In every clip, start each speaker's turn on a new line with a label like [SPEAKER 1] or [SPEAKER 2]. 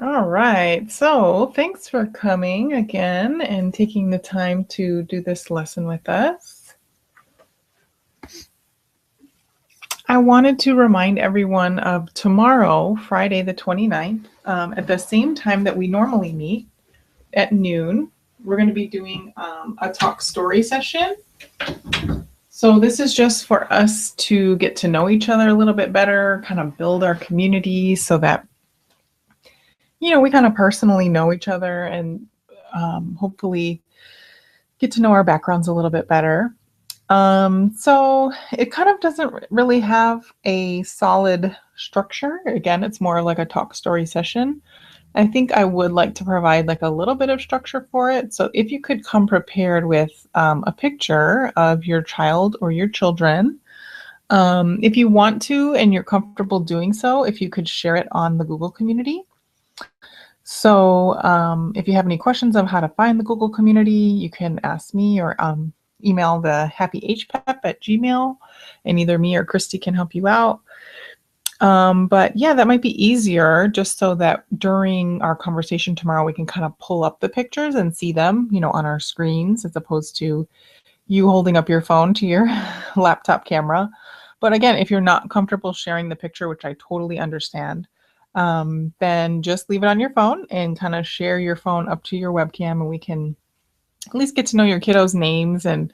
[SPEAKER 1] All right. So thanks for coming again and taking the time to do this lesson with us. I wanted to remind everyone of tomorrow, Friday the 29th, at the same time that we normally meet at noon. We're going to be doing a talk story session. So this is just for us to get to know each other a little bit better, kind of build our community so that we kind of personally know each other and hopefully get to know our backgrounds a little bit better. So it kind of doesn't really have a solid structure. Again, it's more like a talk story session. I think I would like to provide like a little bit of structure for it. So if you could come prepared with a picture of your child or your children, if you want to and you're comfortable doing so, if you could share it on the Google community. So if you have any questions of how to find the Google community, you can ask me or email the happy H-PEP at Gmail, and either me or Christy can help you out. But yeah, that might be easier just so that during our conversation tomorrow, we can kind of pull up the pictures and see them, on our screens as opposed to you holding up your phone to your laptop camera. But again, if you're not comfortable sharing the picture, which I totally understand, then just leave it on your phone and kind of share your phone up to your webcam, and we can at least get to know your kiddos' names and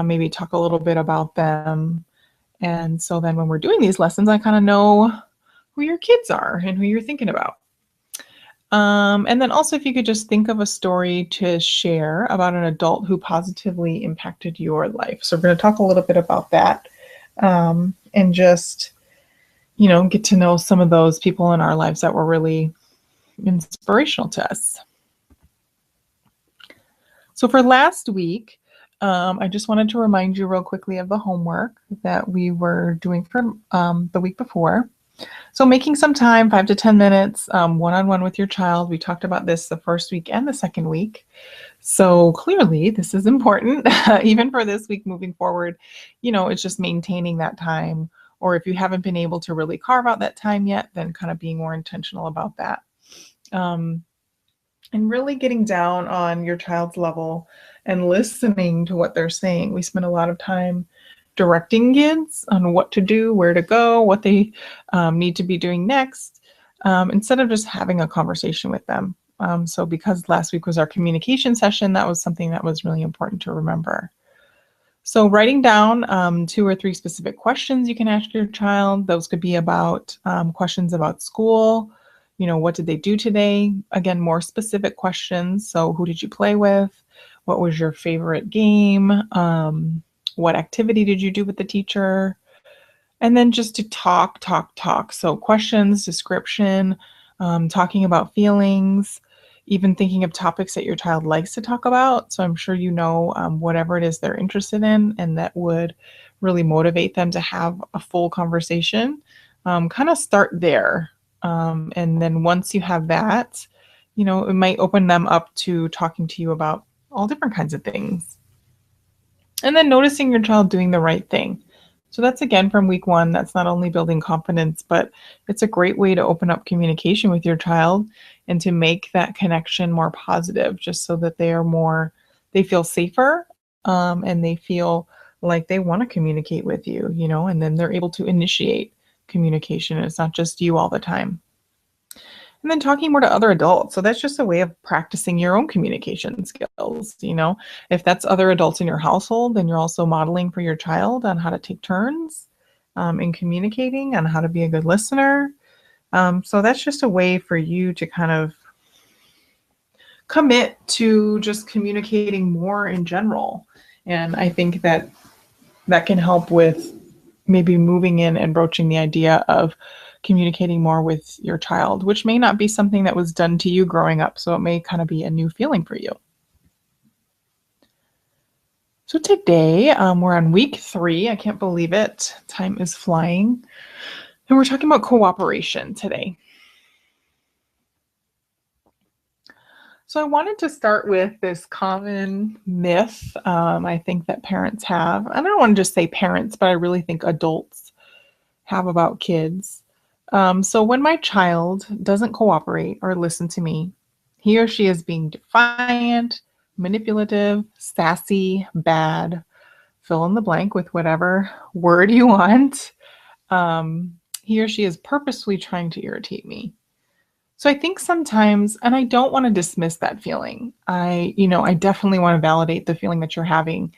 [SPEAKER 1] maybe talk a little bit about them. And so then when we're doing these lessons, I kind of know who your kids are and who you're thinking about. And then also, if you could just think of a story to share about an adult who positively impacted your life. So we're going to talk a little bit about that and just, get to know some of those people in our lives that were really inspirational to us. So for last week, I just wanted to remind you real quickly of the homework that we were doing for the week before. So making some time, 5 to 10 minutes, one-on-one with your child. We talked about this the first week and the second week. So clearly this is important, even for this week moving forward. It's just maintaining that time. Or if you haven't been able to really carve out that time yet, then kind of being more intentional about that. And really getting down on your child's level and listening to what they're saying. We spend a lot of time directing kids on what to do, where to go, what they need to be doing next, instead of just having a conversation with them. So because last week was our communication session, that was something that was really important to remember. So writing down 2 or 3 specific questions you can ask your child. Those could be about questions about school. What did they do today? Again, more specific questions. So who did you play with? What was your favorite game? What activity did you do with the teacher? And then just to talk. So questions, description, talking about feelings, even thinking of topics that your child likes to talk about. So I'm sure whatever it is they're interested in, and that would really motivate them to have a full conversation. Kind of start there. And then once you have that, it might open them up to talking to you about all different kinds of things. And then noticing your child doing the right thing. So that's again from week 1. That's not only building confidence, but it's a great way to open up communication with your child and to make that connection more positive, just so that they feel safer, and they feel like they want to communicate with you, and then they're able to initiate communication. It's not just you all the time. And then talking more to other adults. So that's just a way of practicing your own communication skills. If that's other adults in your household, then you're also modeling for your child on how to take turns in communicating, on how to be a good listener. So that's just a way for you to kind of commit to just communicating more in general. And I think that can help with maybe moving in and broaching the idea of communicating more with your child, which may not be something that was done to you growing up. So it may kind of be a new feeling for you. So today we're on week 3. I can't believe it. Time is flying. And we're talking about cooperation today. So I wanted to start with this common myth I think that parents have. I don't want to just say parents, but I really think adults have about kids. So when my child doesn't cooperate or listen to me, he or she is being defiant, manipulative, sassy, bad, fill in the blank with whatever word you want. He or she is purposefully trying to irritate me. So I think sometimes, and I don't want to dismiss that feeling. I definitely want to validate the feeling that you're having,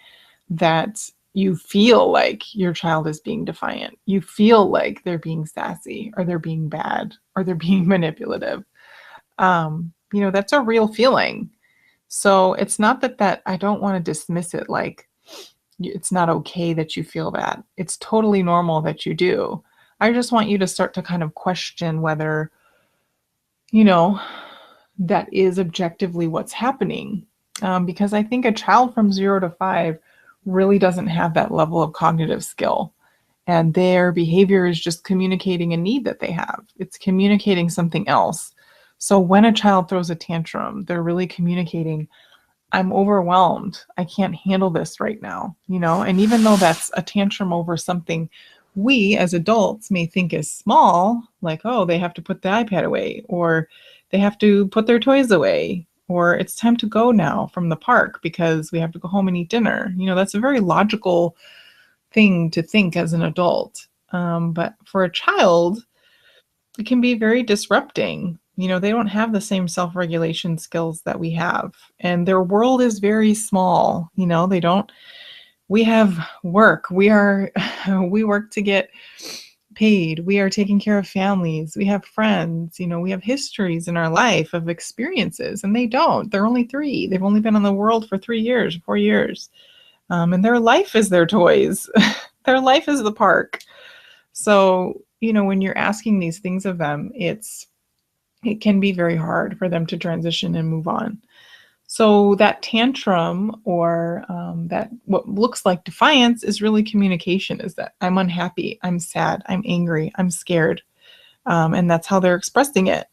[SPEAKER 1] that you feel like your child is being defiant. You feel like they're being sassy or they're being bad or they're being manipulative. That's a real feeling. So it's not that I don't want to dismiss it like it's not okay that you feel that. It's totally normal that you do. I just want you to start to kind of question whether, you know, that is objectively what's happening. Because I think a child from 0 to 5 really doesn't have that level of cognitive skill. And their behavior is just communicating a need that they have. It's communicating something else. So when a child throws a tantrum, they're really communicating, I'm overwhelmed. I can't handle this right now, And even though that's a tantrum over something we as adults may think is small, like, oh, they have to put the iPad away, or they have to put their toys away, or it's time to go now from the park because we have to go home and eat dinner. That's a very logical thing to think as an adult. But for a child, it can be very disrupting. They don't have the same self-regulation skills that we have, and their world is very small. They don't, we have work. We work to get paid. We are taking care of families. We have friends. We have histories in our life of experiences, and they don't. They're only 3. They've only been in the world for 3 years, 4 years. And their life is their toys. Their life is the park. So, when you're asking these things of them, it can be very hard for them to transition and move on. So that tantrum, or that what looks like defiance, is really communication, is that I'm unhappy, I'm sad, I'm angry, I'm scared. And that's how they're expressing it.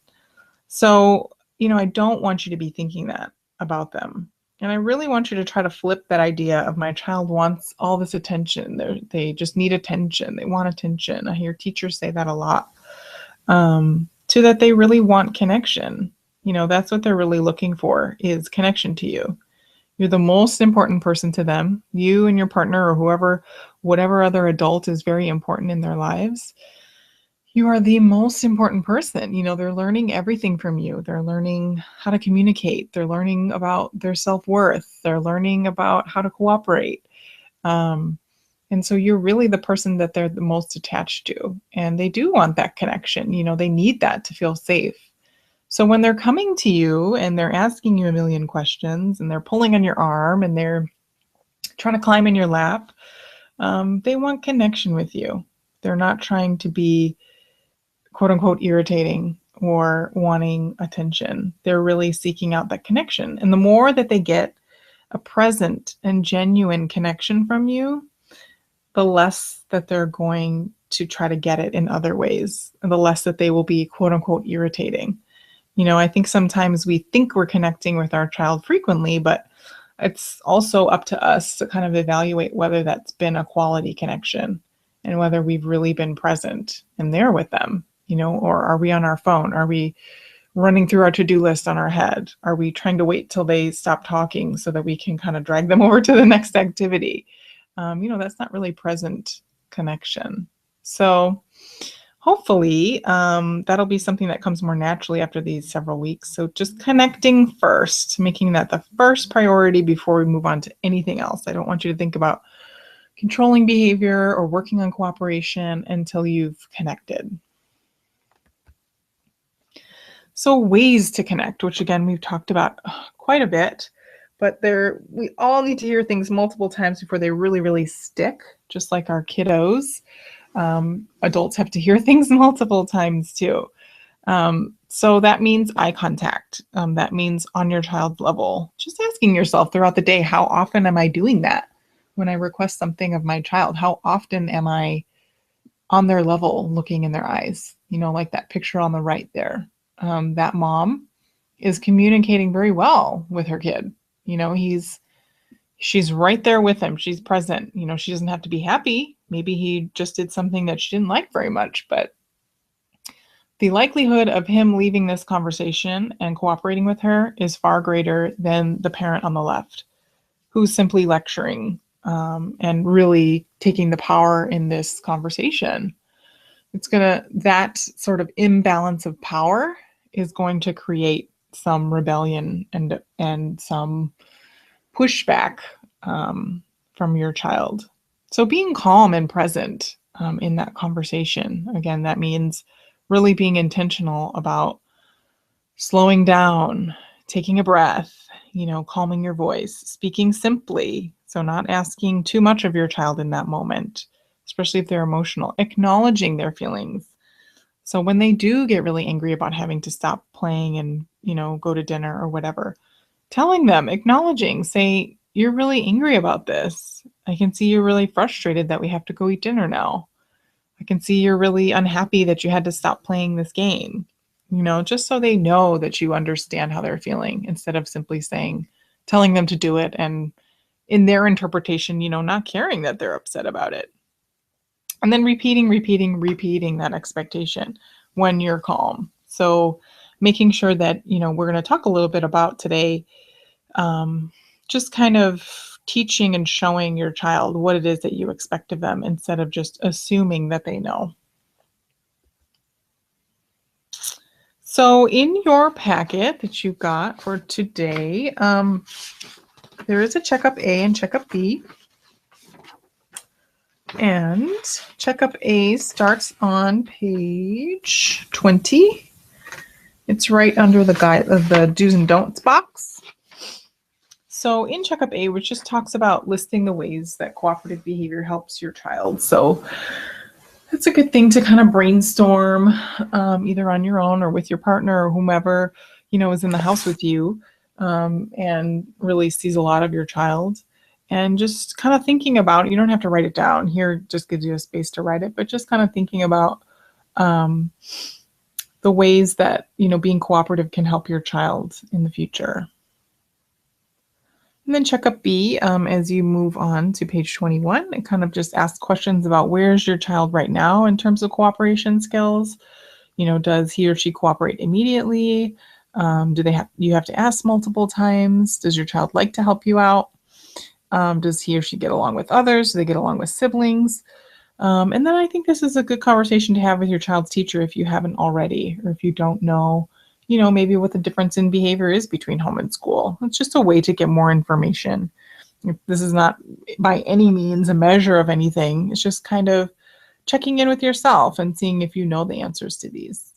[SPEAKER 1] So, I don't want you to be thinking that about them. And I really want you to try to flip that idea of my child wants all this attention. They just need attention. They want attention. I hear teachers say that a lot. To that they really want connection. That's what they're really looking for, is connection to you. You're the most important person to them. You and your partner, or whoever, whatever other adult is very important in their lives. You are the most important person. They're learning everything from you. They're learning how to communicate. They're learning about their self-worth. They're learning about how to cooperate. And so you're really the person that they're the most attached to. And they do want that connection. They need that to feel safe. So when they're coming to you and they're asking you a million questions and they're pulling on your arm and they're trying to climb in your lap, they want connection with you. They're not trying to be quote unquote irritating or wanting attention. They're really seeking out that connection. And the more that they get a present and genuine connection from you, the less that they're going to try to get it in other ways, and the less that they will be quote unquote irritating. I think sometimes we think we're connecting with our child frequently, but it's also up to us to kind of evaluate whether that's been a quality connection and whether we've really been present and there with them, or are we on our phone? Are we running through our to-do list on our head? Are we trying to wait till they stop talking so that we can kind of drag them over to the next activity? That's not really present connection. So hopefully that'll be something that comes more naturally after these several weeks. So just connecting first, making that the first priority before we move on to anything else. I don't want you to think about controlling behavior or working on cooperation until you've connected. So ways to connect, which again, we've talked about quite a bit, but we all need to hear things multiple times before they really, really stick, just like our kiddos. Adults have to hear things multiple times too. So that means eye contact. That means on your child's level, just asking yourself throughout the day, how often am I doing that? When I request something of my child, how often am I on their level, looking in their eyes? Like that picture on the right there. That mom is communicating very well with her kid. She's right there with him. She's present. She doesn't have to be happy. Maybe he just did something that she didn't like very much, but the likelihood of him leaving this conversation and cooperating with her is far greater than the parent on the left, who's simply lecturing and really taking the power in this conversation. That sort of imbalance of power is going to create some rebellion and some pushback from your child. So being calm and present in that conversation, again, that means really being intentional about slowing down, taking a breath, calming your voice, speaking simply. So not asking too much of your child in that moment, especially if they're emotional, acknowledging their feelings. So when they do get really angry about having to stop playing and, go to dinner or whatever, telling them, acknowledging, say, you're really angry about this. I can see you're really frustrated that we have to go eat dinner now. I can see you're really unhappy that you had to stop playing this game, just so they know that you understand how they're feeling instead of simply telling them to do it and in their interpretation, not caring that they're upset about it. And then repeating that expectation when you're calm. So making sure that, we're going to talk a little bit about today, just kind of teaching and showing your child what it is that you expect of them instead of just assuming that they know. So in your packet that you got for today, there is a checkup A and checkup B. And checkup A starts on page 20. It's right under the guide of the do's and don'ts box. So in checkup A, which just talks about listing the ways that cooperative behavior helps your child. So it's a good thing to kind of brainstorm either on your own or with your partner or whomever, is in the house with you and really sees a lot of your child. And just kind of thinking about it, you don't have to write it down. Here just gives you a space to write it, but just kind of thinking about the ways that, being cooperative can help your child in the future. And then checkup B, as you move on to page 21, it kind of just asks questions about where's your child right now in terms of cooperation skills. Does he or she cooperate immediately? You have to ask multiple times? Does your child like to help you out? Does he or she get along with others? Do they get along with siblings? And then I think this is a good conversation to have with your child's teacher if you haven't already, or if you don't know, maybe what the difference in behavior is between home and school. It's just a way to get more information. This is not by any means a measure of anything. It's just kind of checking in with yourself and seeing if you know the answers to these.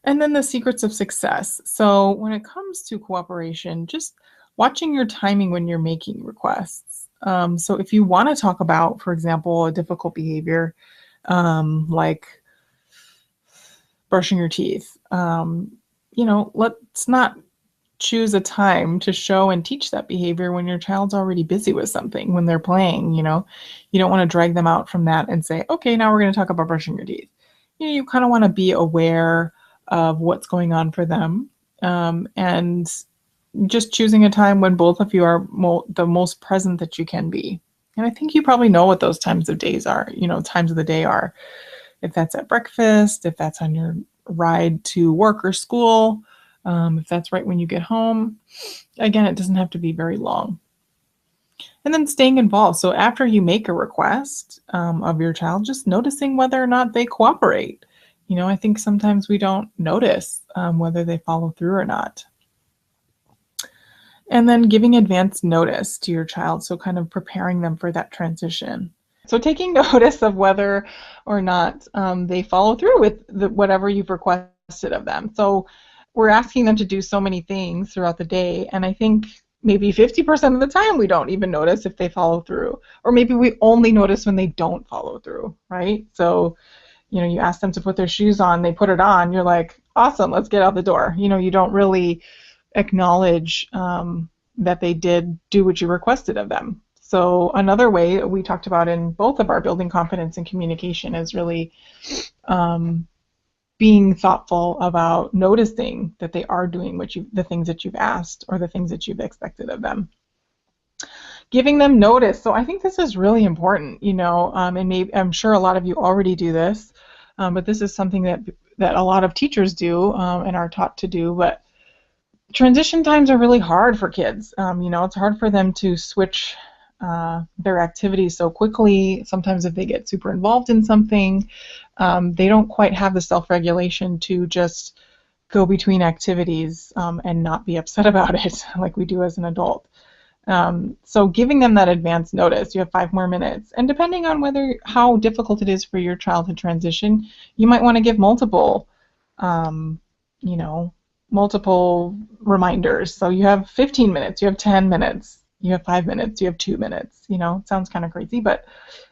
[SPEAKER 1] And then the secrets of success. So when it comes to cooperation, just watching your timing when you're making requests. So if you want to talk about, for example, a difficult behavior, like brushing your teeth, let's not choose a time to show and teach that behavior when your child's already busy with something, when they're playing. You don't want to drag them out from that and say, okay, now we're going to talk about brushing your teeth. You kind of want to be aware of what's going on for them, and just choosing a time when both of you are the most present that you can be. And I think you probably know what those times of the day are. If that's at breakfast, if that's on your ride to work or school, if that's right when you get home. Again, it doesn't have to be very long. And then staying involved. So after you make a request of your child, just noticing whether or not they cooperate. I think sometimes we don't notice whether they follow through or not. And then giving advance notice to your child. So kind of preparing them for that transition. So taking notice of whether or not they follow through with whatever you've requested of them. So we're asking them to do so many things throughout the day, and I think maybe 50% of the time we don't even notice if they follow through, or maybe we only notice when they don't follow through, right? So, you ask them to put their shoes on, they put it on, you're like, awesome, let's get out the door. You don't really acknowledge that they did do what you requested of them. So another way we talked about in both of our building confidence and communication is really being thoughtful about noticing that they are doing the things that you've asked or the things that you've expected of them. Giving them notice. So I think this is really important, and maybe I'm sure a lot of you already do this, but this is something that a lot of teachers do and are taught to do. But transition times are really hard for kids. It's hard for them to switch their activities so quickly. Sometimes if they get super involved in something, they don't quite have the self-regulation to just go between activities and not be upset about it like we do as an adult. So giving them that advance notice, you have 5 more minutes, and depending on how difficult it is for your child to transition, you might want to give multiple um, you know multiple reminders. So you have 15 minutes, you have 10 minutes, you have 5 minutes, you have 2 minutes. It sounds kind of crazy, but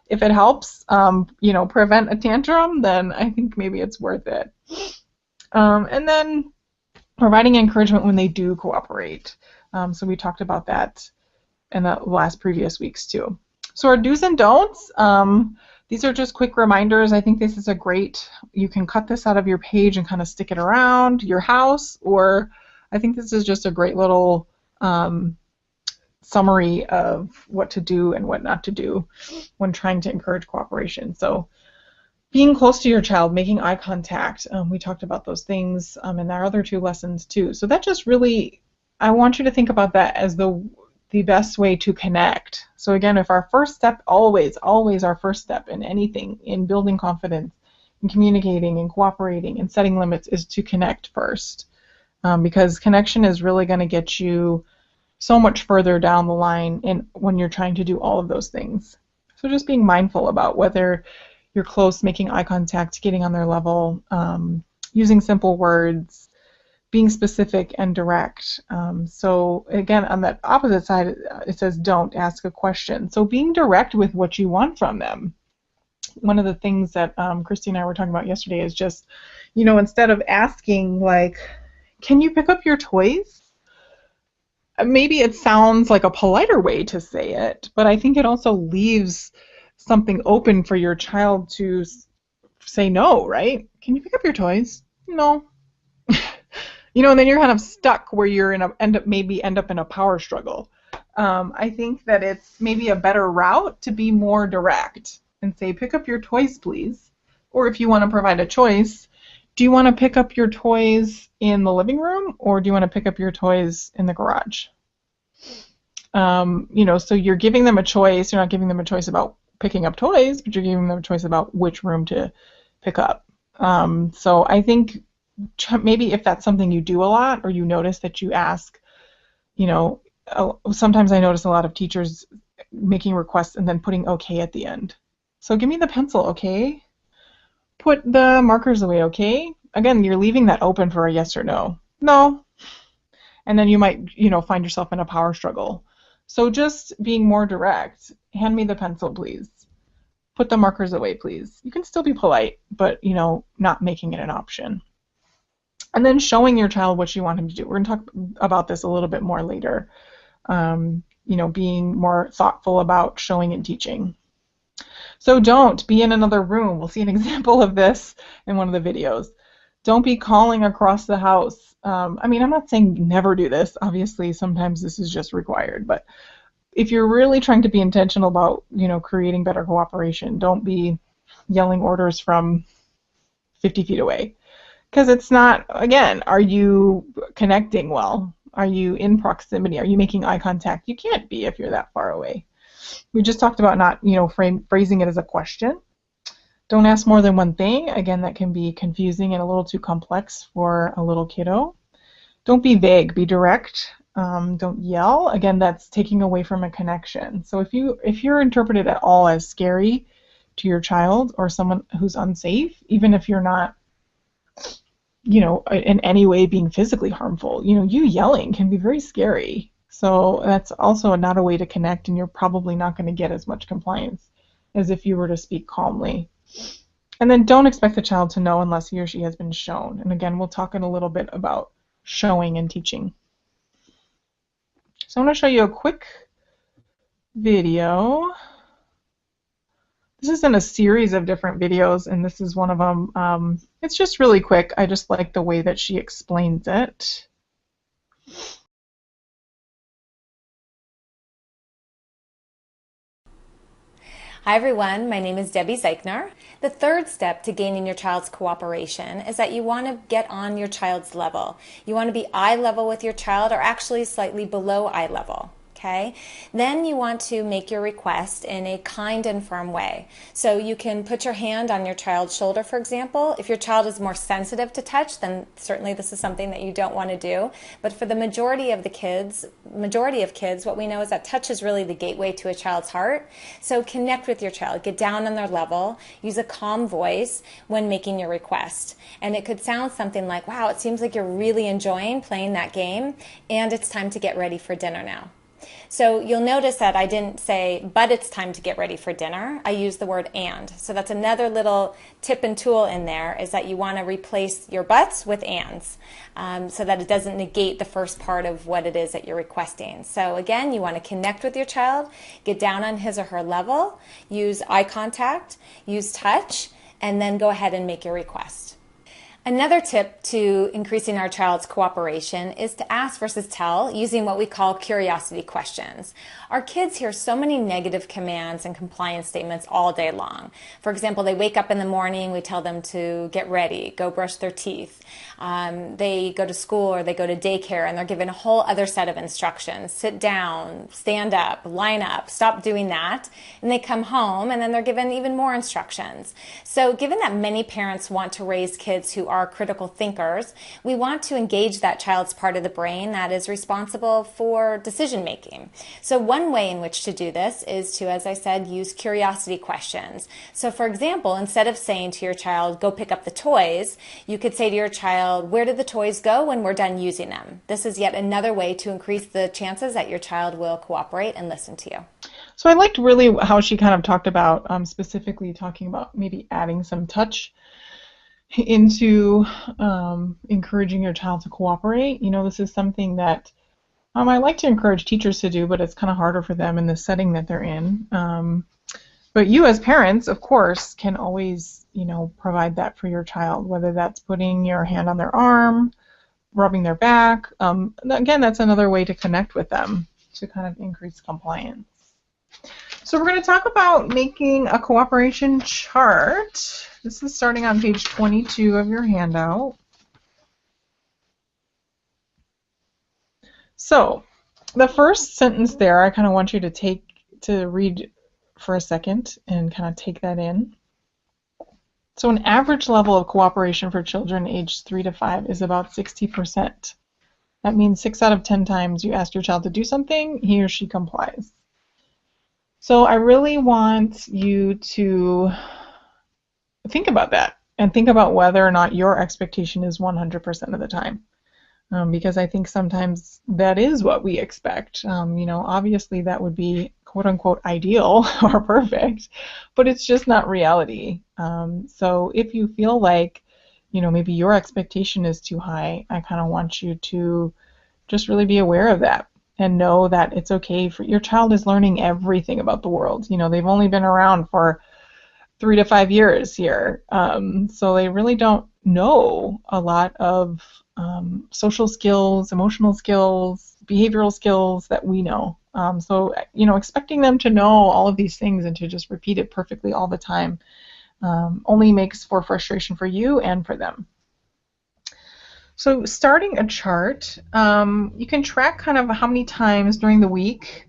[SPEAKER 1] if it helps prevent a tantrum, then I think maybe it's worth it. And then providing encouragement when they do cooperate. So we talked about that in the last previous weeks too. So our do's and don'ts, these are just quick reminders. I think this is you can cut this out of your page and kind of stick it around your house, or I think this is just a great little summary of what to do and what not to do when trying to encourage cooperation. So being close to your child, making eye contact, we talked about those things in our other 2 lessons too. So that just really, I want you to think about that as the best way to connect. So again, if our first step, always our first step in anything, in building confidence, in communicating and cooperating and setting limits, is to connect first. Because connection is really going to get you so much further down the line when you're trying to do all of those things. So just being mindful about whether you're close, making eye contact, getting on their level, using simple words, being specific and direct. So again, on that opposite side, it says don't ask a question. So being direct with what you want from them. One of the things that Christy and I were talking about yesterday is just, instead of asking like, can you pick up your toys? Maybe it sounds like a politer way to say it, but I think it also leaves something open for your child to say no, right? Can you pick up your toys? No. And then you're kind of stuck where you're end up in a power struggle. I think that it's maybe a better route to be more direct and say, pick up your toys, please. Or if you want to provide a choice, do you want to pick up your toys in the living room, or do you want to pick up your toys in the garage? So you're giving them a choice. You're not giving them a choice about picking up toys, but you're giving them a choice about which room to pick up. So I think maybe if that's something you do a lot, or you notice that you ask, sometimes I notice a lot of teachers making requests and then putting okay at the end. So give me the pencil, okay? Put the markers away, okay? Again, you're leaving that open for a yes or no. No. And then you might, find yourself in a power struggle. So just being more direct. Hand me the pencil, please. Put the markers away, please. You can still be polite, but, not making it an option. And then showing your child what you want him to do. We're going to talk about this a little bit more later. Being more thoughtful about showing and teaching. So don't be in another room. We'll see an example of this in one of the videos. Don't be calling across the house. I'm not saying never do this. Obviously, sometimes this is just required. But if you're really trying to be intentional about, creating better cooperation, don't be yelling orders from 50 feet away. Because it's not, again, are you connecting well? Are you in proximity? Are you making eye contact? You can't be if you're that far away. We just talked about not, phrasing it as a question. Don't ask more than one thing. Again, that can be confusing and a little too complex for a little kiddo. Don't be vague. Be direct. Don't yell. Again, that's taking away from a connection. So if you're interpreted at all as scary to your child or someone who's unsafe, even if you're not, in any way being physically harmful, you yelling can be very scary. So that's also not a way to connect, and you're probably not going to get as much compliance as if you were to speak calmly. And then don't expect the child to know unless he or she has been shown. And again, we'll talk in a little bit about showing and teaching. So I'm going to show you a quick video. This is in a series of different videos, and this is one of them. It's just really quick. I just like the way that she explains it.
[SPEAKER 2] Hi everyone, my name is Debbie Zeichner. The third step to gaining your child's cooperation is that you want to get on your child's level. You want to be eye level with your child, or actually slightly below eye level. Okay? Then you want to make your request in a kind and firm way. So you can put your hand on your child's shoulder, for example. If your child is more sensitive to touch, then certainly this is something that you don't want to do. But for the majority of kids, what we know is that touch is really the gateway to a child's heart. So connect with your child, get down on their level, use a calm voice when making your request. And it could sound something like, wow, it seems like you're really enjoying playing that game, and it's time to get ready for dinner now. So you'll notice that I didn't say, but it's time to get ready for dinner. I used the word and. So that's another little tip and tool in there, is that you want to replace your buts with ands, so that it doesn't negate the first part of what it is that you're requesting. So again, you want to connect with your child, get down on his or her level, use eye contact, use touch, and then go ahead and make your request. Another tip to increasing our child's cooperation is to ask versus tell, using what we call curiosity questions. Our kids hear so many negative commands and compliance statements all day long. For example, they wake up in the morning, we tell them to get ready, go brush their teeth. They go to school or they go to daycare and they're given a whole other set of instructions. Sit down, stand up, line up, stop doing that. And they come home and then they're given even more instructions. So given that many parents want to raise kids who are critical thinkers, we want to engage that child's part of the brain that is responsible for decision making. So one way in which to do this is to, as I said, use curiosity questions. So for example, instead of saying to your child, go pick up the toys, you could say to your child, where did the toys go when we're done using them? This is yet another way to increase the chances that your child will cooperate and listen to you.
[SPEAKER 1] So I liked really how she kind of talked about, specifically talking about maybe adding some touch into encouraging your child to cooperate. You know, this is something that I like to encourage teachers to do, but it's kind of harder for them in the setting that they're in. But you as parents, of course, can always, provide that for your child, whether that's putting your hand on their arm, rubbing their back. Again, that's another way to connect with them to kind of increase compliance. So we're going to talk about making a cooperation chart. This is starting on page 22 of your handout. So the first sentence there, I kind of want you to read for a second and kind of take that in. So an average level of cooperation for children aged 3 to 5 is about 60%. That means 6 out of 10 times you ask your child to do something, he or she complies. So I really want you to think about that and think about whether or not your expectation is 100% of the time. Because I think sometimes that is what we expect. Obviously that would be quote-unquote ideal or perfect, but it's just not reality. So if you feel like, maybe your expectation is too high, I kind of want you to just really be aware of that and know that it's okay. For your child is learning everything about the world. They've only been around for 3 to 5 years here, so they really don't know a lot of social skills, emotional skills, behavioral skills that we know. So expecting them to know all of these things and to just repeat it perfectly all the time only makes for frustration for you and for them. So starting a chart, you can track kind of how many times during the week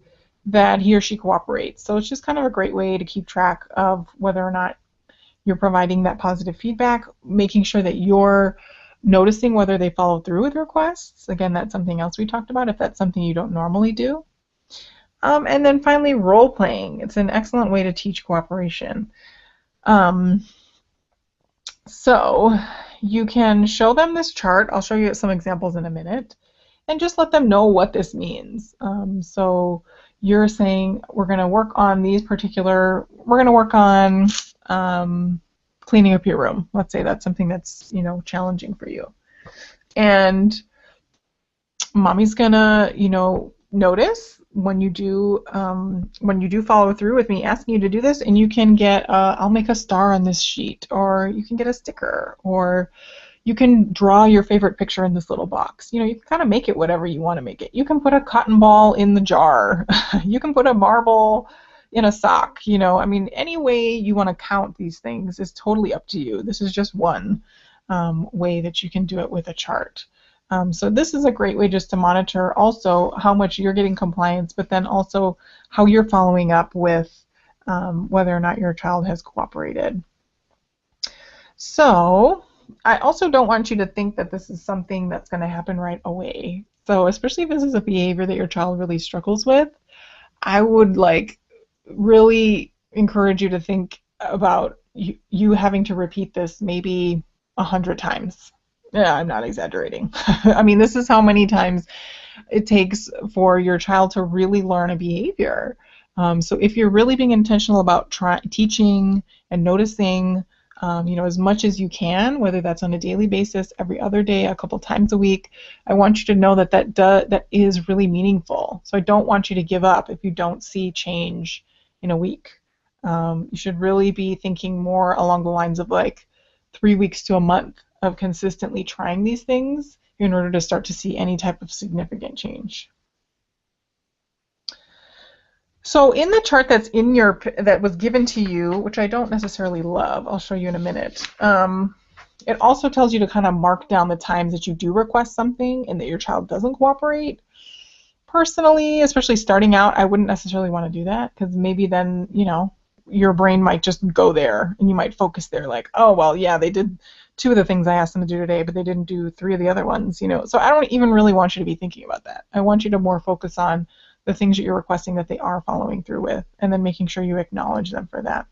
[SPEAKER 1] that he or she cooperates. So it's just kind of a great way to keep track of whether or not you're providing that positive feedback, making sure that you're noticing whether they follow through with requests. Again, that's something else we talked about if that's something you don't normally do. And then finally, role playing. It's an excellent way to teach cooperation. So you can show them this chart. I'll show you some examples in a minute. And just let them know what this means. So you're saying we're going to work on cleaning up your room. Let's say that's something that's, challenging for you. And mommy's going to, notice when you do follow through with me asking you to do this, and you can get I'll make a star on this sheet, or you can get a sticker, or you can draw your favorite picture in this little box. You can kind of make it whatever you want to make it. You can put a cotton ball in the jar. You can put a marble, in a sock, I mean, any way you want to count these things is totally up to you. This is just one way that you can do it with a chart. So this is a great way just to monitor also how much you're getting compliance, but then also how you're following up with whether or not your child has cooperated. So I also don't want you to think that this is something that's going to happen right away. So especially if this is a behavior that your child really struggles with, I would really encourage you to think about you having to repeat this maybe 100 times. Yeah, I'm not exaggerating. I mean, this is how many times it takes for your child to really learn a behavior. So if you're really being intentional about teaching and noticing, as much as you can, whether that's on a daily basis, every other day, a couple times a week, I want you to know that is really meaningful. So I don't want you to give up if you don't see change in a week. You should really be thinking more along the lines of 3 weeks to a month of consistently trying these things in order to start to see any type of significant change. So in the chart that was given to you, which I don't necessarily love, I'll show you in a minute, it also tells you to kind of mark down the times that you do request something and that your child doesn't cooperate. Personally, especially starting out, I wouldn't necessarily want to do that because maybe then, your brain might just go there and you might focus there oh, well, yeah, they did 2 of the things I asked them to do today, but they didn't do 3 of the other ones, So I don't even really want you to be thinking about that. I want you to more focus on the things that you're requesting that they are following through with, and then making sure you acknowledge them for that.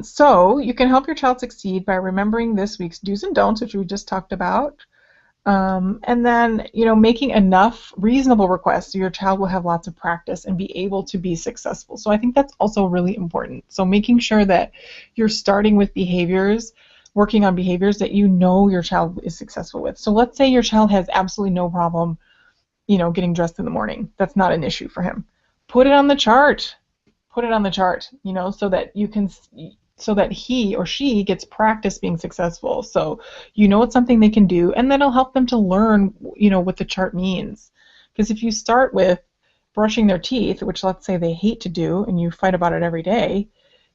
[SPEAKER 1] So you can help your child succeed by remembering this week's do's and don'ts, which we just talked about. And then, making enough reasonable requests so your child will have lots of practice and be able to be successful. So I think that's also really important. So making sure that you're starting with behaviors, working on behaviors that your child is successful with. So let's say your child has absolutely no problem, getting dressed in the morning. That's not an issue for him. Put it on the chart. Put it on the chart, so that he or she gets practice being successful. So it's something they can do, and then it'll help them to learn, what the chart means. Because if you start with brushing their teeth, which let's say they hate to do, and you fight about it every day,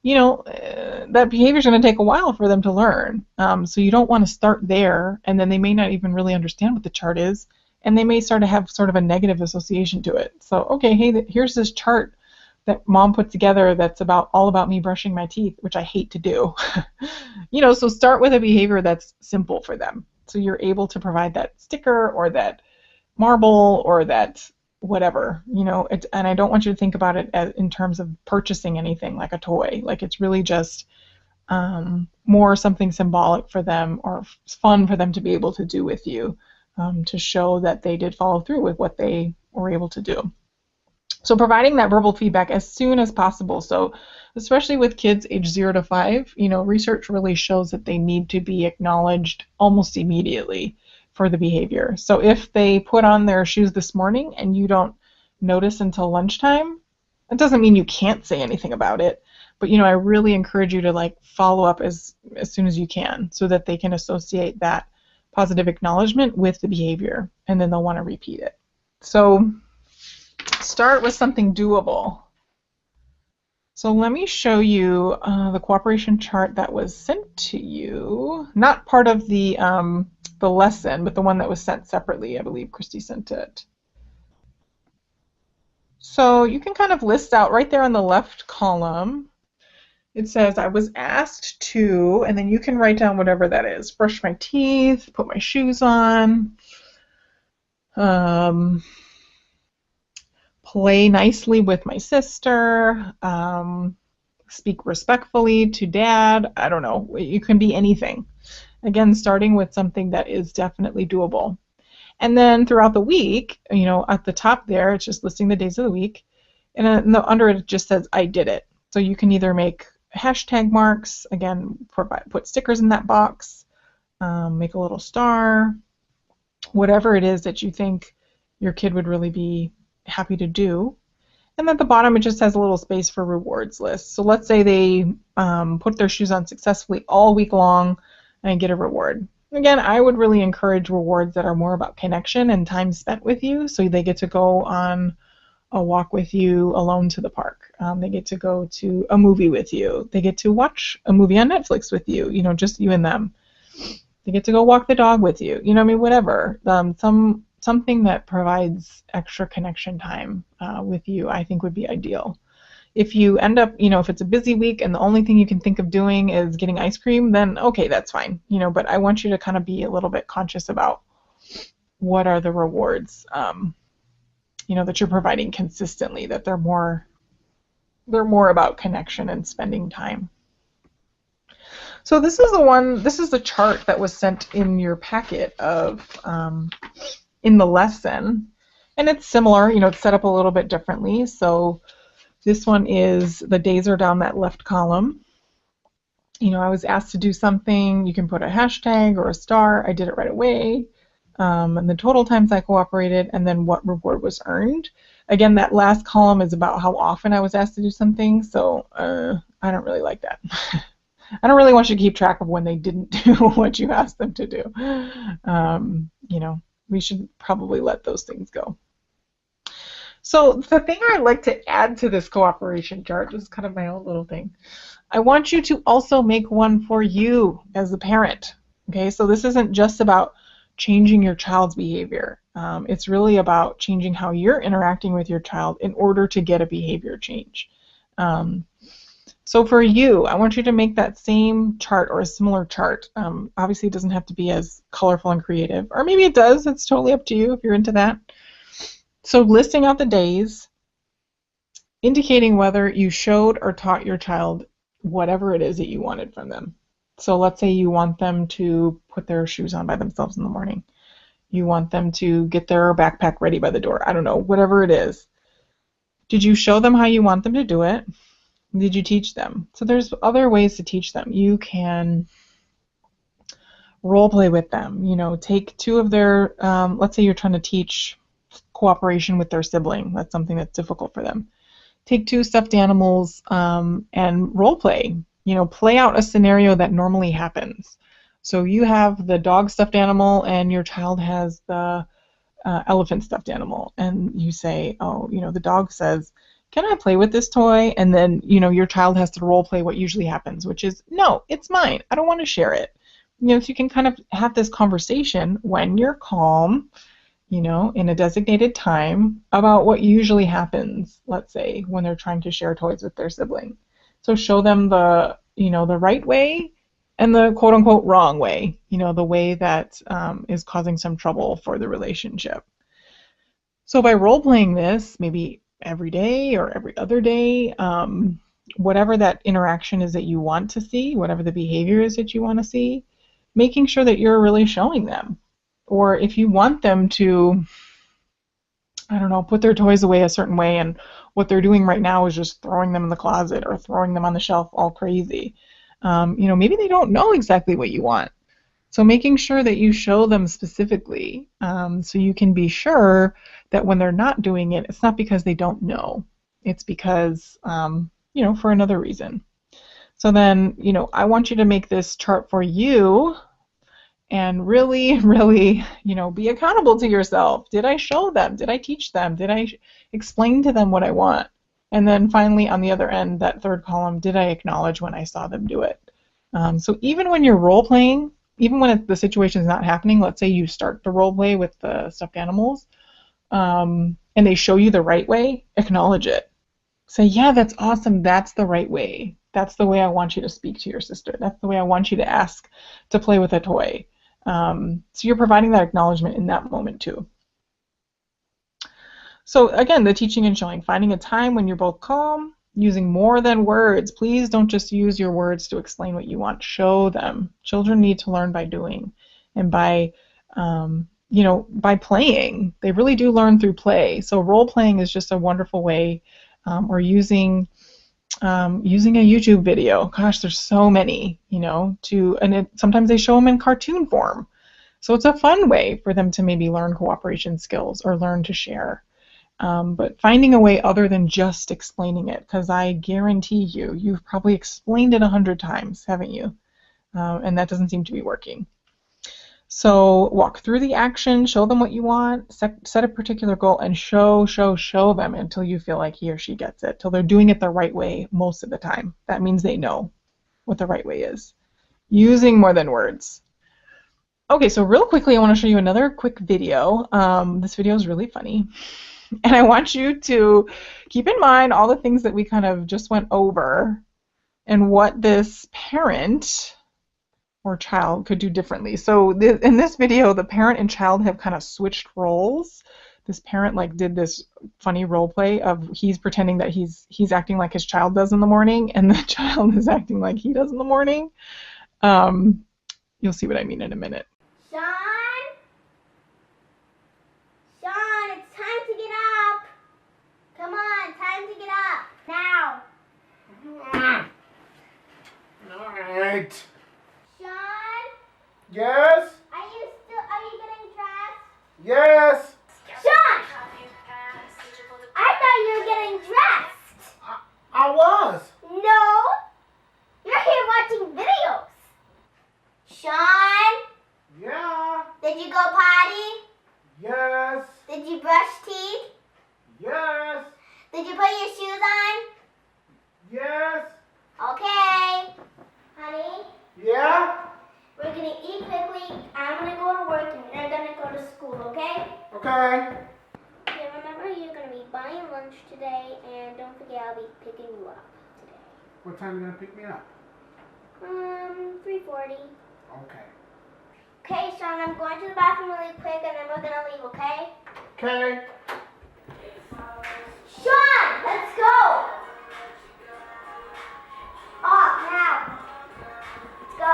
[SPEAKER 1] that behavior is going to take a while for them to learn. So you don't want to start there, and then they may not even really understand what the chart is, and they may start to have sort of a negative association to it. So, okay, hey, here's this chart that mom put together that's all about me brushing my teeth, which I hate to do. So start with a behavior that's simple for them. So you're able to provide that sticker or that marble or that whatever, and I don't want you to think about it in terms of purchasing anything like a toy. It's really just more something symbolic for them or fun for them to be able to do with you, to show that they did follow through with what they were able to do. So providing that verbal feedback as soon as possible. So especially with kids age 0 to 5, research really shows that they need to be acknowledged almost immediately for the behavior. So if they put on their shoes this morning and you don't notice until lunchtime, that doesn't mean you can't say anything about it. But I really encourage you to follow up as soon as you can so that they can associate that positive acknowledgement with the behavior, and then they'll want to repeat it. So start with something doable. So let me show you the cooperation chart that was sent to you. Not part of the lesson, but the one that was sent separately. I believe Christy sent it. So you can kind of list out right there on the left column. It says, I was asked to, and then you can write down whatever that is. Brush my teeth, put my shoes on, play nicely with my sister, speak respectfully to dad. I don't know. You can be anything. Again, starting with something that is definitely doable. And then throughout the week, at the top there, it's just listing the days of the week. And under it just says, I did it. So you can either make hashtag marks, again, put stickers in that box, make a little star, whatever it is that you think your kid would really be happy to do. And at the bottom, it just has a little space for rewards list. So let's say they put their shoes on successfully all week long and get a reward. Again, I would really encourage rewards that are more about connection and time spent with you, so they get to go on a walk with you alone to the park. They get to go to a movie with you. They get to watch a movie on Netflix with you, just you and them. They get to go walk the dog with you. I mean, whatever. Something that provides extra connection time with you, I think would be ideal. If you end up, if it's a busy week and the only thing you can think of doing is getting ice cream, then okay, that's fine. But I want you to kind of be a little bit conscious about what are the rewards, that you're providing consistently, that they're more about connection and spending time. So this is the chart that was sent in your packet of in the lesson, and it's similar, it's set up a little bit differently. So this one is the days are down that left column. I was asked to do something. You can put a hashtag or a star. I did it right away. And the total times I cooperated, and then what reward was earned. Again, that last column is about how often I was asked to do something, so I don't really like that. I don't really want you to keep track of when they didn't do what you asked them to do. We should probably let those things go. So the thing I'd like to add to this cooperation chart, this is kind of my own little thing, I want you to also make one for you as the parent. Okay, so this isn't just about changing your child's behavior. It's really about changing how you're interacting with your child in order to get a behavior change. So for you, I want you to make that same chart or a similar chart. Obviously, it doesn't have to be as colorful and creative, or maybe it does. It's totally up to you if you're into that. So listing out the days, indicating whether you showed or taught your child whatever it is that you wanted from them. So let's say you want them to put their shoes on by themselves in the morning. You want them to get their backpack ready by the door. I don't know, whatever it is. Did you show them how you want them to do it? Did you teach them? So there's other ways to teach them. You can role play with them. Take two of their, let's say you're trying to teach cooperation with their sibling. That's something that's difficult for them. Take two stuffed animals and role play. Play out a scenario that normally happens. So you have the dog stuffed animal and your child has the elephant stuffed animal, and you say, oh, the dog says, can I play with this toy? And then, your child has to role play what usually happens, which is, no, it's mine. I don't want to share it. So you can kind of have this conversation when you're calm, in a designated time about what usually happens, let's say, when they're trying to share toys with their sibling. So show them the, the right way and the quote-unquote wrong way, the way that is causing some trouble for the relationship. So by role-playing this, maybe every day or every other day, whatever that interaction is that you want to see, whatever the behavior is that you want to see, making sure that you're really showing them. Or if you want them to, I don't know, put their toys away a certain way and what they're doing right now is just throwing them in the closet or throwing them on the shelf all crazy. Maybe they don't know exactly what you want. So making sure that you show them specifically so you can be sure that when they're not doing it, it's not because they don't know. It's because, for another reason. So then, I want you to make this chart for you and really, really, be accountable to yourself. Did I show them? Did I teach them? Did I explain to them what I want? And then finally, on the other end, that third column, did I acknowledge when I saw them do it? So even when you're role-playing, even when the situation is not happening, let's say you start the role play with the stuffed animals, and they show you the right way, acknowledge it. Say, yeah, that's awesome. That's the right way. That's the way I want you to speak to your sister. That's the way I want you to ask to play with a toy. So you're providing that acknowledgement in that moment too. So again, the teaching and showing, finding a time when you're both calm, using more than words. Please don't just use your words to explain what you want. Show them. Children need to learn by doing and by, by playing. They really do learn through play. So role playing is just a wonderful way, or using a YouTube video. Gosh, there's so many, sometimes they show them in cartoon form. So it's a fun way for them to maybe learn cooperation skills or learn to share. But finding a way other than just explaining it, because I guarantee you've probably explained it 100 times, haven't you? And that doesn't seem to be working. So walk through the action, show them what you want, set a particular goal, and show them until you feel like he or she gets it, till they're doing it the right way most of the time. That means they know what the right way is. Using more than words. Okay, so real quickly, I want to show you another quick video. This video is really funny. And I want you to keep in mind all the things that we kind of just went over and what this parent or child could do differently. So in this video, the parent and child have kind of switched roles. This parent like did this funny role play of he's pretending that he's acting like his child does in the morning, and the child is acting like he does in the morning. You'll see what I mean in a minute.
[SPEAKER 3] Sean, it's time to get up. Come on, time to get up now.
[SPEAKER 4] All right.
[SPEAKER 3] Sean,
[SPEAKER 4] Yes.
[SPEAKER 3] are you getting dressed?
[SPEAKER 4] Yes.
[SPEAKER 3] Sean, I thought you were getting dressed.
[SPEAKER 4] I was.
[SPEAKER 3] No, you're here watching videos. Sean,
[SPEAKER 4] Yeah.
[SPEAKER 3] did you go potty?
[SPEAKER 4] Yes.
[SPEAKER 3] Did you brush teeth?
[SPEAKER 4] Yes.
[SPEAKER 3] Did you put your shoes on?
[SPEAKER 4] Yes.
[SPEAKER 3] Okay. Honey,
[SPEAKER 4] Yeah.
[SPEAKER 3] we're gonna eat quickly. I'm gonna go to work and you're gonna go to school, okay?
[SPEAKER 4] Okay.
[SPEAKER 3] Okay, remember you're gonna be buying lunch today, and don't forget I'll be picking you up today.
[SPEAKER 4] What time are you gonna pick me up?
[SPEAKER 3] 3:40.
[SPEAKER 4] Okay.
[SPEAKER 3] Okay, Sean, I'm going to the bathroom really quick and then we're gonna leave, okay?
[SPEAKER 4] Okay.
[SPEAKER 3] Sean, let's go! Off now. Let's go.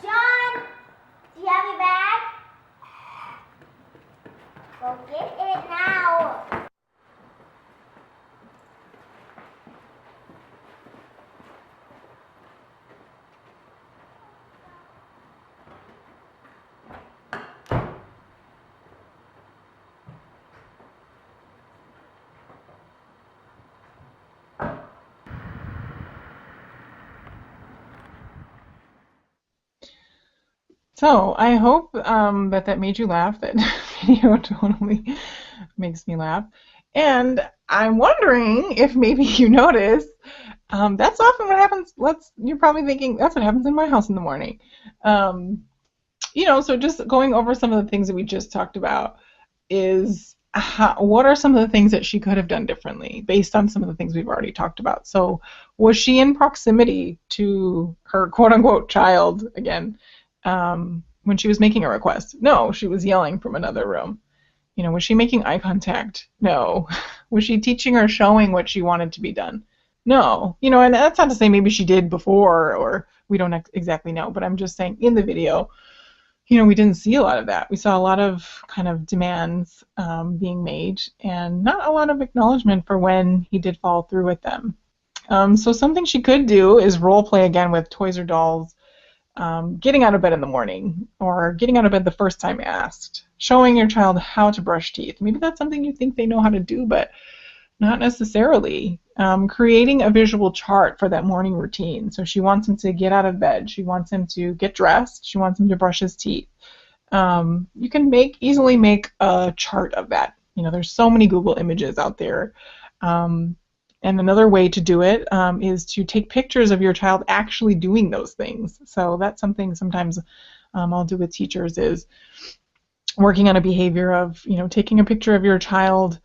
[SPEAKER 3] Sean, do you have your bag? Go get it now.
[SPEAKER 1] So I hope that made you laugh. That video totally makes me laugh. And I'm wondering if maybe you notice that's often what happens. You're probably thinking that's what happens in my house in the morning. So just going over some of the things that we just talked about is what are some of the things that she could have done differently based on some of the things we've already talked about. So was she in proximity to her quote-unquote child again when she was making a request? No, she was yelling from another room. Was she making eye contact? No. Was she teaching or showing what she wanted to be done? No. And that's not to say maybe she did before, or we don't exactly know, but I'm just saying in the video, we didn't see a lot of that. We saw a lot of kind of demands being made and not a lot of acknowledgement for when he did follow through with them. So something she could do is role play again with toys or dolls, getting out of bed in the morning or getting out of bed the first time asked, showing your child how to brush teeth. Maybe that's something you think they know how to do, but not necessarily. Creating a visual chart for that morning routine. So she wants him to get out of bed. She wants him to get dressed. She wants him to brush his teeth. You can easily make a chart of that. There's so many Google images out there. And another way to do it is to take pictures of your child actually doing those things. So that's something sometimes I'll do with teachers, is working on a behavior of, taking a picture of your child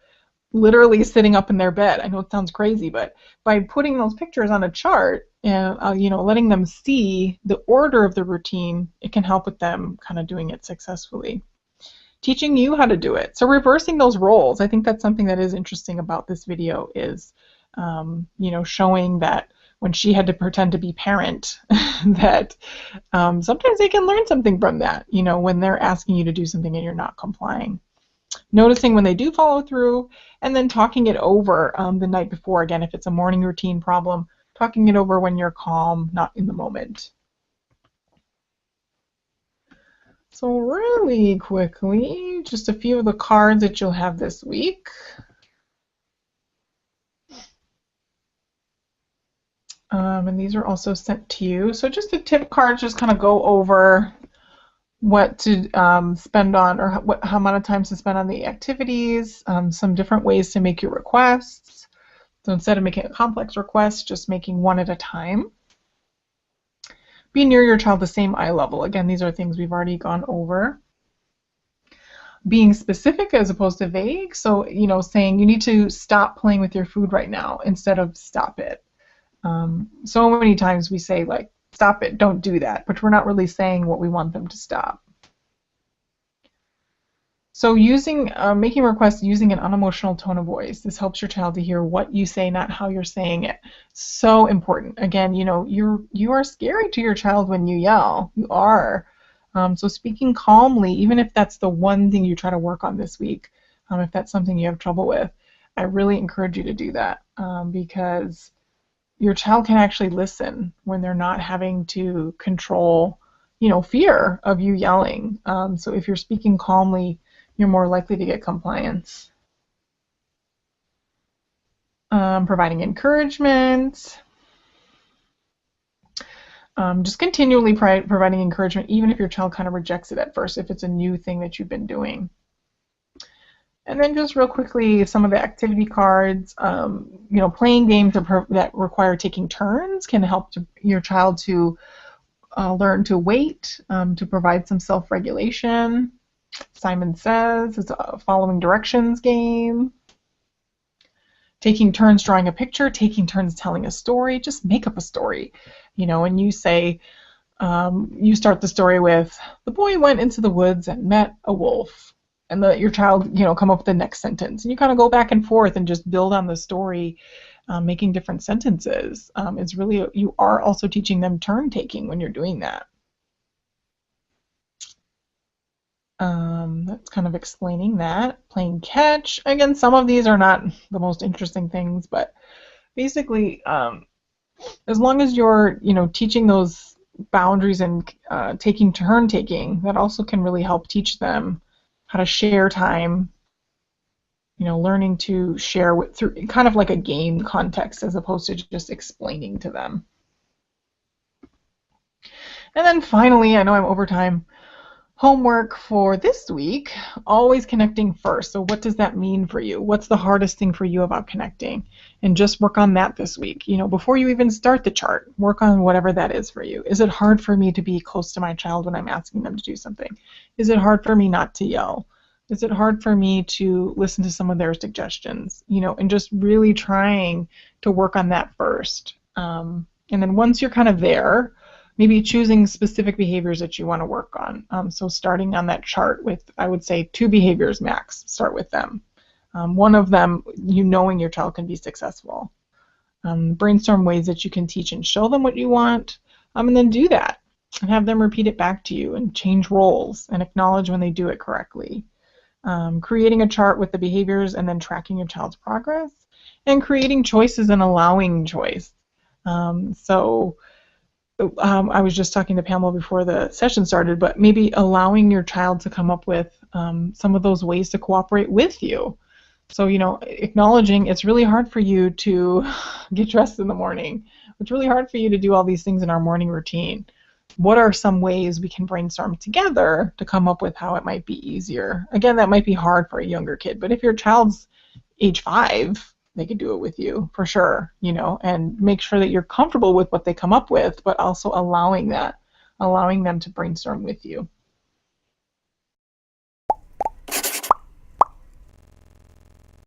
[SPEAKER 1] literally sitting up in their bed. I know it sounds crazy, but by putting those pictures on a chart and letting them see the order of the routine, it can help with them kind of doing it successfully. Teaching you how to do it. So reversing those roles. I think that's something that is interesting about this video, is showing that when she had to pretend to be parent, that sometimes they can learn something from that, when they're asking you to do something and you're not complying. Noticing when they do follow through, and then talking it over the night before. Again, if it's a morning routine problem, talking it over when you're calm, not in the moment. So really quickly, just a few of the cards that you'll have this week. And these are also sent to you. So just the tip cards just kind of go over what to spend on, or how amount of time to spend on the activities, some different ways to make your requests. So instead of making a complex request, just making one at a time. Be near your child the same eye level. Again, these are things we've already gone over. Being specific as opposed to vague. So, saying you need to stop playing with your food right now instead of stop it. So many times we say, like, stop it, don't do that, but we're not really saying what we want them to stop. So making requests using an unemotional tone of voice. This helps your child to hear what you say, not how you're saying it. So important. Again, you are scary to your child when you yell. You are. So speaking calmly, even if that's the one thing you try to work on this week, if that's something you have trouble with, I really encourage you to do that, because your child can actually listen when they're not having to control, fear of you yelling. So if you're speaking calmly, you're more likely to get compliance. Providing encouragement. Just continually providing encouragement, even if your child kind of rejects it at first, if it's a new thing that you've been doing. And then just real quickly, some of the activity cards. Playing games that require taking turns can help your child to learn to wait, to provide some self-regulation. Simon Says it's a following directions game. Taking turns drawing a picture, taking turns telling a story. Just make up a story, and you say, you start the story with, the boy went into the woods and met a wolf, and let your child, come up with the next sentence, and you kind of go back and forth and just build on the story, making different sentences. It's really, you are also teaching them turn taking when you're doing that. That's kind of explaining that. Playing catch. Again, some of these are not the most interesting things, but basically, as long as you're, teaching those boundaries and taking turn taking, that also can really help teach them how to share time. Learning to share through kind of like a game context as opposed to just explaining to them. And then finally, I know I'm over time. Homework for this week, always connecting first. So what does that mean for you? What's the hardest thing for you about connecting? And just work on that this week. Before you even start the chart, work on whatever that is for you. Is it hard for me to be close to my child when I'm asking them to do something? Is it hard for me not to yell? Is it hard for me to listen to some of their suggestions? And just really trying to work on that first. And then once you're kind of there, maybe choosing specific behaviors that you want to work on. So starting on that chart with, I would say, 2 behaviors max. Start with them. One of them, knowing your child can be successful. Brainstorm ways that you can teach and show them what you want, and then do that. And have them repeat it back to you and change roles and acknowledge when they do it correctly. Creating a chart with the behaviors and then tracking your child's progress. And creating choices and allowing choice. I was just talking to Pamela before the session started, but maybe allowing your child to come up with some of those ways to cooperate with you. So, acknowledging it's really hard for you to get dressed in the morning. It's really hard for you to do all these things in our morning routine. What are some ways we can brainstorm together to come up with how it might be easier? Again, that might be hard for a younger kid, but if your child's age 5, they could do it with you for sure, and make sure that you're comfortable with what they come up with, but also allowing them to brainstorm with you.